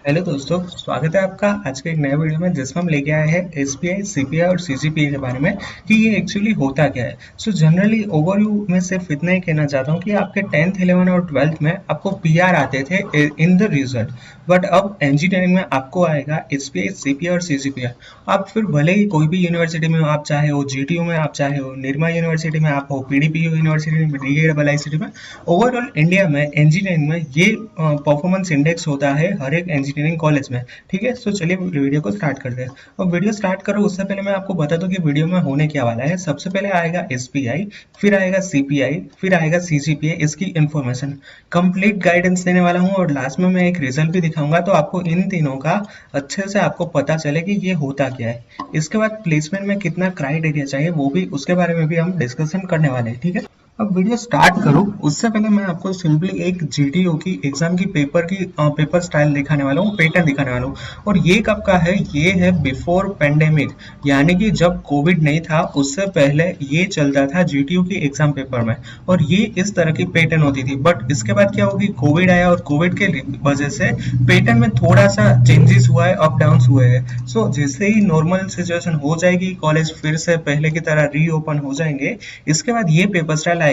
Hello दोस्तों, स्वागत है आपका आज के एक नए वीडियो में जिसमें हम लेके आए हैं एसपीआई, सीपीआई और सीजीपीए के बारे में कि ये एक्चुअली होता क्या है। सो जनरली ओवरव्यू में सिर्फ इतना ही कहना चाहता हूँ कि आपके 10th 11 और 12th में आपको पीआर आते थे इन द रिजल्ट, बट अब इंजीनियरिंग में आपको आएगा एसपीआई, सीपीआई और सीजीपीए। आप फिर भले ही कोई भी यूनिवर्सिटी में हो, आप चाहे हो जीटीयू में, आप चाहे हो निर्मा यूनिवर्सिटी में, आप हो पीडीपीयू यूनिवर्सिटी में, डीएआईआईटी में, ओवरऑल इंडिया में इंजीनियरिंग में ये परफॉर्मेंस इंडेक्स होता है हर एक इंजीनियरिंग कॉलेज में। ठीक है, तो चलिए वीडियो को स्टार्ट करते हैं। और वीडियो स्टार्ट करो उससे पहले मैं आपको बता दूं कि वीडियो में होने क्या वाला है। सबसे पहले आएगा एसपीआई, फिर आएगा सीपीआई, फिर आएगा सीजीपीए, इसकी इंफॉर्मेशन कंप्लीट गाइडेंस देने वाला हूँ और लास्ट में मैं एक रिजल्ट भी दिखाऊंगा, तो आपको इन तीनों का अच्छे से आपको पता चले कि ये होता क्या है। इसके बाद प्लेसमेंट में कितना क्राइटेरिया चाहिए वो भी, उसके बारे में भी हम डिस्कशन करने वाले हैं। ठीक है, अब वीडियो स्टार्ट करूं उससे पहले मैं आपको सिंपली एक जीटीओ की एग्जाम की पेपर स्टाइल दिखाने वाला हूं, पैटर्न दिखाने वाला हूं। और ये कब का है? ये है बिफोर पेंडेमिक, यानी कि जब कोविड नहीं था उससे पहले ये चलता था जीटीओ की एग्जाम पेपर में, और ये इस तरह की पैटर्न होती थी। बट इसके बाद क्या होगी, कोविड आया और कोविड के वजह से पैटर्न में थोड़ा सा चेंजेस हुआ है, अप डाउन हुए हैं। सो जैसे ही नॉर्मल सिचुएशन हो जाएगी, कॉलेज फिर से पहले की तरह रीओपन हो जाएंगे, इसके बाद ये पेपर स्टाइल आएगी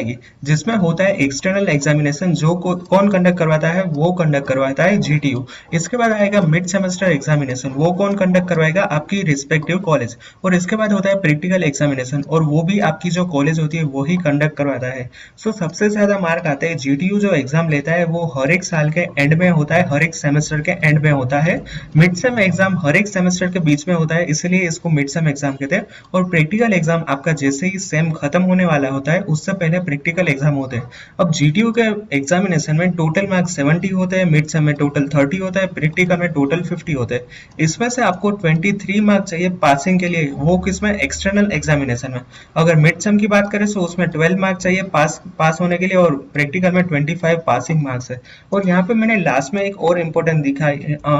जिसमें होता है एक्सटर्नल एग्जामिनेशन, जो कौन कंडक्ट करवाता है? वो कंडक्ट करवाता है जीटीयू। इसके बाद आएगा मिड सेमेस्टर एग्जामिनेशन, वो कौन कंडक्ट करवाएगा? आपकी रिस्पेक्टिव कॉलेज। और इसके बाद होता है प्रैक्टिकल एग्जामिनेशन, और वो भी आपकी जो कॉलेज होती है वो ही कंडक्ट करवाता है। सो सबसे ज्यादा मार्क आते हैं, जीटीयू जो एग्जाम लेता है वो हर एक साल के एंड में होता है, हर एक सेमेस्टर के एंड में होता है। मिड सेम एग्जाम हर एक सेमेस्टर के बीच में होता है, इसलिए इसको मिड सेम एग्जाम कहते हैं। और प्रैक्टिकल एग्जाम आपका जैसे ही सेम खत्म होने वाला होता है उससे पहले प्रैक्टिकल एग्जाम होते हैं। अब जीटीयू के एग्जामिनेशन में टोटल मार्क्स 70 होते हैं, मिड सेम में टोटल 30 होता है, प्रैक्टिकल में टोटल 50 होते हैं। इसमें से आपको 23 मार्क्स चाहिए पासिंग के लिए, वो किसमें? एक्सटर्नल एग्जामिनेशन में। अगर मिड सेम की बात करें तो उसमें 12 मार्क्स चाहिए पास होने के लिए, और प्रैक्टिकल में 25 पासिंग मार्क्स है। और यहाँ पे मैंने लास्ट में एक और इम्पोर्टेंट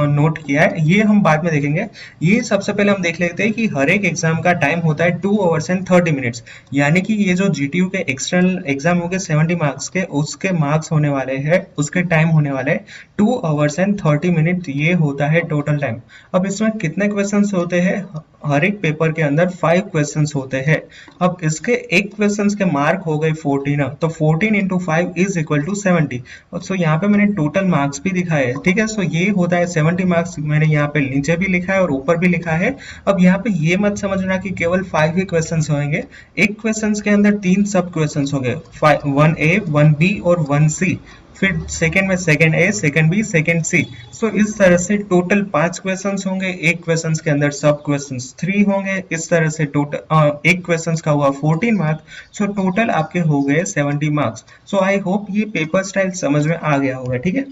नोट किया है, ये हम बाद में देखेंगे। ये सबसे पहले हम देख लेते हैं कि हर एक एग्जाम का टाइम होता है 2 आवर्स एंड 30 मिनट्स, यानी कि ये जो जीटीयू के एक्सटर्नल एग्जाम हो गए 70 मार्क्स के, उसके मार्क्स होने वाले हैं, उसके टाइम होने वाले हैं 2 आवर्स एंड 30 मिनट, ये होता है टोटल टाइम। अब इसमें कितने क्वेश्चंस होते हैं? हर एक पेपर के अंदर 5 क्वेश्चंस होते हैं। अब इसके एक क्वेश्चंस के मार्क हो गए 14, तो 14 इंटू 5 इज इक्वल टू 70। सो यहाँ पे मैंने टोटल मार्क्स भी दिखाए है। ठीक है, सो ये होता है 70 मार्क्स, मैंने यहाँ पे नीचे भी लिखा है और ऊपर भी लिखा है। अब यहाँ पे ये मत समझना कि केवल 5 ही क्वेश्चंस होंगे, एक क्वेश्चंस के अंदर 3 सब क्वेश्चंस होंगे, 1A 1B और 1C, फिर सेकंड में second A, second B, second C. So इस तरह से टोटल 5 क्वेश्चंस होंगे, एक क्वेश्चंस के अंदर सब क्वेश्चंस 3 होंगे, इस तरह से टोटल एक क्वेश्चंस का हुआ 14 मार्क्स। सो टोटल आपके हो गए 70 मार्क्स। सो आई होप ये पेपर स्टाइल समझ में आ गया होगा। ठीक है,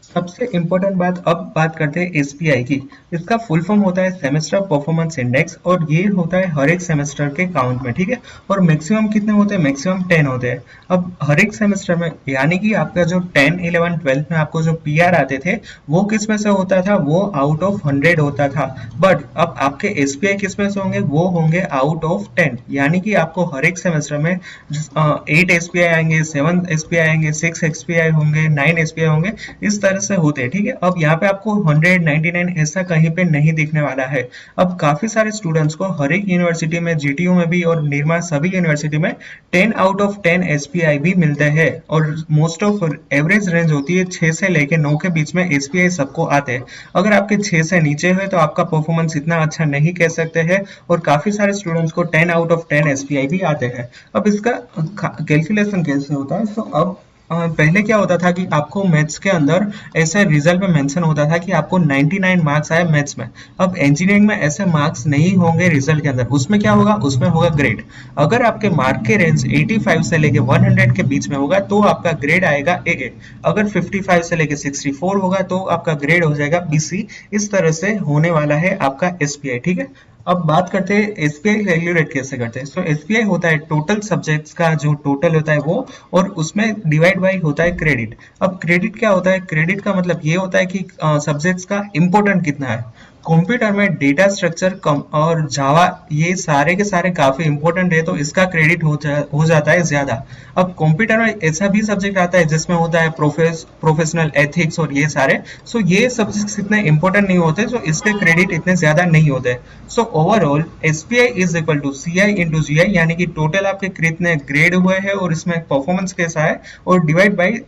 सबसे इम्पोर्टेंट बात, अब बात करते हैं एसपीआई की। इसका फुल फॉर्म होता है सेमेस्टर परफॉर्मेंस इंडेक्स, और ये होता है हर एक सेमेस्टर के काउंट में। ठीक है, और मैक्सिमम कितने होते हैं? मैक्सिमम 10 होते हैं। अब हर एक सेमेस्टर में, यानी कि आपका जो 10, 11, 12 में आपको जो पीआर आते थे वो किस में से होता था? वो आउट ऑफ 100 होता था। बट अब आपके एसपीआई किस में से होंगे? वो होंगे आउट ऑफ 10, यानी कि आपको हर एक सेमेस्टर में 8 एसपीआई आएंगे, 7 एसपीआई आएंगे, 6 एसपीआई होंगे, 9 एसपीआई होंगे, इस तरह से होते हैं। ठीक है, अब यहाँ पे आपको 100, 99 ऐसा कहीं पे नहीं दिखने वाला है। अब काफी सारे स्टूडेंट्स को हर एक यूनिवर्सिटी में, जीटीयू में भी और निर्मा सभी यूनिवर्सिटी में 10 आउट ऑफ 10 एसपीआई भी मिलते हैं, और मोस्ट ऑफ एवरेज रेंज होती है 6 से लेके 9 के बीच में एसपीआई सबको आते हैं। अगर आपके 6 से नीचे है तो आपका परफॉर्मेंस इतना अच्छा नहीं कह सकते हैं, और काफी सारे स्टूडेंट्स को 10 आउट ऑफ 10 एसपीआई भी आते हैं। अब इसका कैलकुलेशन कैसे होता है? तो अब पहले क्या होता था कि आपको मैथ्स के अंदर ऐसे रिजल्ट में मेंशन होता था कि आपको 99 मार्क्स आए मैथ्स में। अब इंजीनियरिंग में ऐसे मार्क्स नहीं होंगे रिजल्ट के अंदर, उसमें क्या होगा? उसमें होगा ग्रेड। अगर आपके मार्क के रेंज 85 से लेके 100 के बीच में होगा तो आपका ग्रेड आएगा AA। अगर 55 से लेके 64 होगा तो आपका ग्रेड हो जाएगा BC। इस तरह से होने वाला है आपका SPI। ठीक है, अब बात करते हैं एसपीआई कैलकुलेट कैसे करते हैं। सो एसपीआई होता है टोटल सब्जेक्ट्स का जो टोटल होता है वो, और उसमें डिवाइड बाई होता है क्रेडिट। अब क्रेडिट क्या होता है? क्रेडिट का मतलब ये होता है कि सब्जेक्ट्स का इम्पोर्टेंट कितना है। कंप्यूटर में डेटा स्ट्रक्चर कम और जावा ये सारे के सारे काफी इंपॉर्टेंट है, तो इसका क्रेडिट हो जाता है ज्यादा। अब कंप्यूटर में ऐसा भी सब्जेक्ट आता है जिसमें होता है प्रोफेशनल एथिक्स और ये सारे, सो ये सब्जेक्ट्स इतने इंपॉर्टेंट नहीं होते, सो इसके क्रेडिट इतने ज्यादा नहीं होते। So overall SPI is equal to CI into GI, यानी कि टोटल आपके कितने ग्रेड हुए हैं और इसमें परफॉर्मेंस कैसा है, और डिवाइड बाई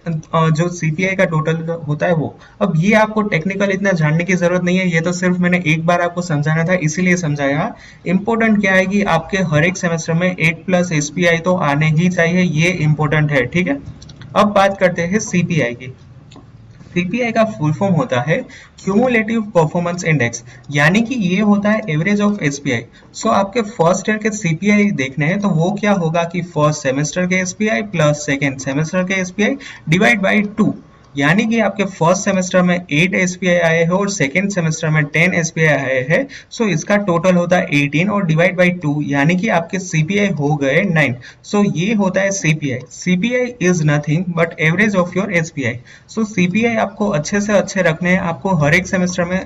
जो सीपीआई का टोटल होता है वो। अब ये आपको टेक्निकल इतना जानने की जरूरत नहीं है, ये तो सिर्फ मैंने एक बार आपको समझाना था इसीलिए समझाया। इंपॉर्टेंट क्या है कि आपके हर एक सेमेस्टर में 8+ एसपीआई तो आने ही चाहिए, ये इंपॉर्टेंट है, ठीक है। अब बात करते हैं सीपीआई की। सीपीआई का फुल फॉर्म होता है क्यूमुलेटिव परफॉर्मेंस इंडेक्स, यानी कि ये होता है एवरेज ऑफ एसपीआई। सो आपके फर्स्ट ईयर के सीपीआई देखने हैं तो वो क्या होगा कि फर्स्ट सेमेस्टर के एसपीआई प्लस सेकेंड सेमेस्टर के एसपीआई डिवाइड बाई 2, यानी कि आपके फर्स्ट सेमेस्टर में 8 एसपीआई आए हैं और सेकेंड सेमेस्टर में 10 एसपीआई आए हैं, सो इसका टोटल होता है 18 और डिवाइड बाई 2, यानी कि आपके सीपीआई हो गए 9। सो ये होता है CPI. CPI is nothing but average of your SPI. So CPI आपको अच्छे से अच्छे रखने हैं, आपको हर एक सेमेस्टर में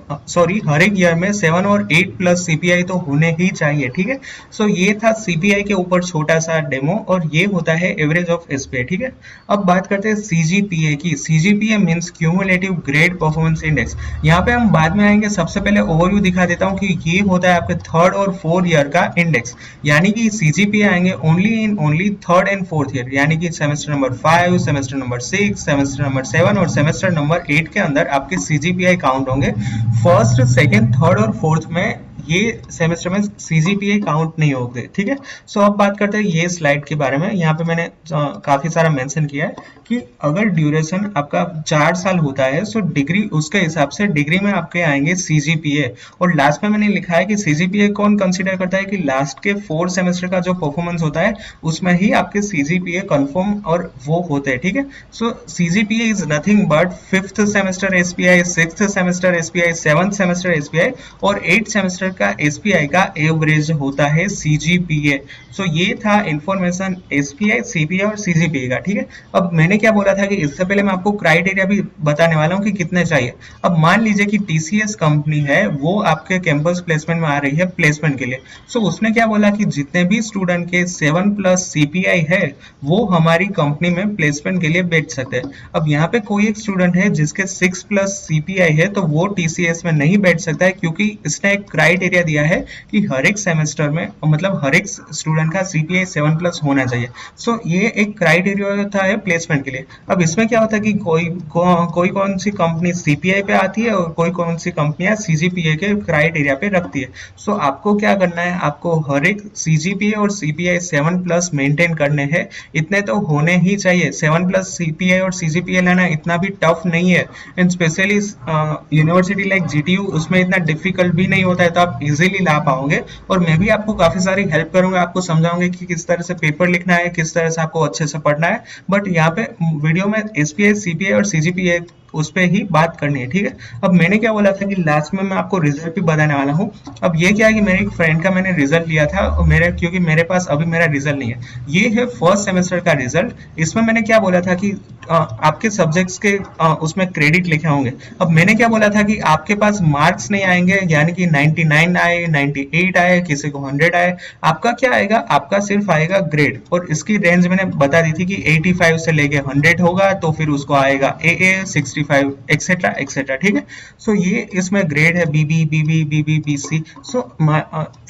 हर एक ईयर में 7 और 8+ सीपीआई तो होने ही चाहिए, ठीक है। सो ये था सीपीआई के ऊपर छोटा सा डेमो, और ये होता है एवरेज ऑफ एसपीआई, ठीक है। अब बात करते हैं सीजीपीए की। CGPA means cumulative grade performance index. यहाँ पे हम बाद में आएंगे, सबसे पहले ओवरव्यू दिखा देता हूँ कि ये होता है आपके थर्ड और फोर्थ ईयर का इंडेक्स, यानी कि सीजीपीए आएंगे only third and fourth year, यानी कि semester number 5, semester number 6, semester number 7 और सेमेस्टर नंबर 8 के अंदर आपके सीजीपीआई काउंट होंगे। फर्स्ट, सेकेंड, थर्ड और फोर्थ में ये सेमेस्टर में सीजीपीए काउंट नहीं होते, ठीक है। सो अब बात करते हैं ये स्लाइड के बारे में। यहाँ पे मैंने काफी सारा मेंशन किया है कि अगर ड्यूरेशन आपका 4 साल होता है, सो डिग्री उसके हिसाब से डिग्री में आपके आएंगे सीजीपीए, और लास्ट में मैंने लिखा है कि सीजीपीए कौन कंसीडर करता है कि लास्ट के 4 सेमेस्टर का जो परफॉर्मेंस होता है उसमें ही आपके सीजीपीए कंफर्म और वो होते हैं, ठीक है। So CGPA is nothing but 5th semester SPI, 6th semester SPI, 7th semester SPI और 8th सेमेस्टर का एसपीआई का एवरेज होता है सीजीपीए। सो ये था इंफॉर्मेशन एसपीआई, सीपीआई और सीजीपीए का, ठीक है। अब मैंने क्या बोला था कि इससे पहले मैं आपको क्राइटेरिया भी बताने वाला हूँ कि कितने चाहिए। अब मान लीजिए कि टीसीएस कंपनी है, वो आपके कैंपस प्लेसमेंट में आ रही है प्लेसमेंट के लिए। सो उसने क्या बोला कि जितने भी स्टूडेंट के 7+ सीपीआई है वो हमारी कंपनी में प्लेसमेंट के लिए बैठ सकते हैं। अब यहाँ पे कोई एक स्टूडेंट है जिसके 6+ सीपीआई है, तो वो टीसीएस में नहीं बैठ सकता है, क्योंकि इसने एक क्राइटेरिया दिया है कि हर एक सेमेस्टर में, मतलब हर एक स्टूडेंट का सीपीआई 7+ होना चाहिए। सो ये एक क्राइटेरिया होता है प्लेसमेंट के लिए। अब इसमें क्या होता है कि कोई कौन सी कंपनी सीपीआई पे आती है और कोई कौन सी कंपनियां सीजीपीए के क्राइटेरिया पे रखती है। सो आपको क्या करना है, आपको हर एक सीजीपीए और सीपीआई 7+ मेंटेन करने हैं, इतने तो होने ही चाहिए। 7+ सीपीआई और सीजीपीए लेना इतना भी टफ नहीं है, and specially university like GTU, उसमें इतना डिफिकल्ट भी नहीं होता है, तो आप इजीली ला पाओगे। और मैं भी आपको काफी सारी हेल्प करूंगा, आपको समझाऊंगा कि किस तरह से पेपर लिखना है, किस तरह से आपको अच्छे से पढ़ना है। बट यहाँ पे वीडियो में एसपीआई, सीपीआई और सीजीपीए उस पे ही बात करनी है, ठीक है। अब मैंने क्या बोला था कि लास्ट में मैं आपको रिजल्ट भी बताने वाला हूँ। अब ये क्या है कि मेरे एक फ्रेंड का मैंने रिजल्ट लिया था, और क्योंकि मेरे पास अभी मेरा रिजल्ट नहीं है, ये है फर्स्ट सेमेस्टर का रिजल्ट। इसमें मैंने क्या बोला था कि आपके सब्जेक्ट्स के उसमें क्रेडिट लिखे होंगे। अब मैंने क्या बोला था कि आपके पास मार्क्स नहीं आएंगे, यानी कि 99 आए, 98 आए, किसी को 100 आए, आपका क्या आएगा, आपका सिर्फ आएगा ग्रेड। और इसकी रेंज मैंने बता दी थी कि 85 से लेके 100 होगा, तो फिर उसको आएगा AA 65 एक्सेट्रा एक्सेट्रा, ठीक है। सो ये इसमें ग्रेड है BB BB BB BC। So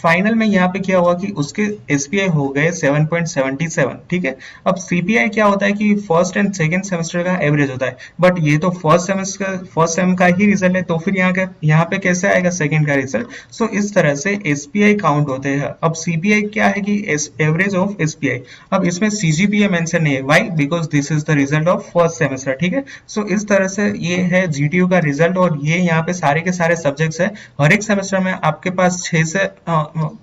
final में यहाँ पे क्या हुआ कि उसके एसपीआई हो गए 7.77, ठीक है। अब सीपीआई क्या होता है कि फर्स्ट एंड सेकंड सेमेस्टर का एवरेज होता है, बट ये तो फर्स्ट सेम का ही रिजल्ट है, तो फिर यहाँ पे कैसे आएगा सेकंड का रिजल्ट। सो इस तरह से एसपीआई काउंट होते हैं। अब सीपीआई क्या है कि एवरेज ऑफ एसपीआई। अब इसमें सीजीपीए मेंशन नहीं है, why, because this is the result of first semester, ठीक है। सो इस तरह से ये है जीटीयू का रिजल्ट, और ये यहाँ पे सारे के सारे सब्जेक्ट्स है। हर एक सेमेस्टर में आपके पास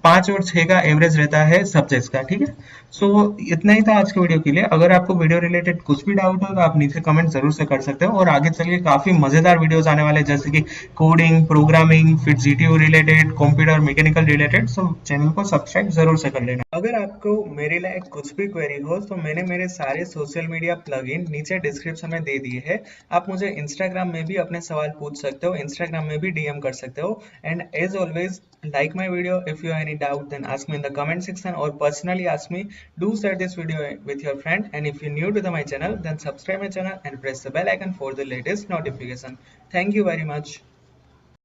5 और 6 का एवरेज रहता है सब्जेक्ट्स का, ठीक है। सो इतना ही था आज के वीडियो के लिए। अगर आपको वीडियो रिलेटेड कुछ भी डाउट हो तो आप नीचे कमेंट जरूर से कर सकते हो, और आगे चलिए काफी मजेदार वीडियोस आने वाले हैं, जैसे कि कोडिंग, प्रोग्रामिंग, फिर GTU related, computer, mechanical related. सो चैनल को सब्सक्राइब जरूर से कर लेना। अगर आपको मेरे लायक कुछ भी क्वेरी हो तो मैंने मेरे सारे सोशल मीडिया प्लगइन नीचे डिस्क्रिप्शन में दे दिए हैं, आप मुझे मुझे इंस्टाग्राम में भी अपने सवाल पूछ सकते हो, इंस्टाग्राम में भी डीएम कर सकते हो। And as always, like my video. If you have any doubt, then ask me in the comment section or personally ask me. Do share this video with your friend, and if you're new to my channel, then subscribe my channel and press the bell icon for the latest notification. Thank you very much.